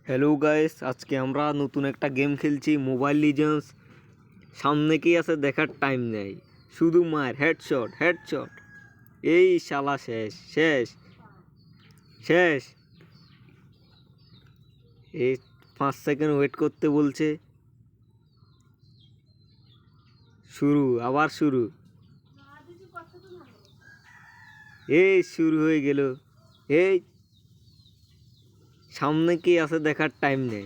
Hello guys, আজকে আমরা নতুন একটা গেম খেলছি, মোবাইল লিজেন্ডস। সামনে কি আছে দেখার টাইম নেই, শুধু মার হেডশট হেডশট। এই শালা শেষ শেষ শেষ। এই 5 সেকেন্ড ওয়েট করতে বলছে। শুরু, আবার শুরু। এই শুরু হয়ে গেল। এই সামনে কি আছে দেখার টাইম নেই।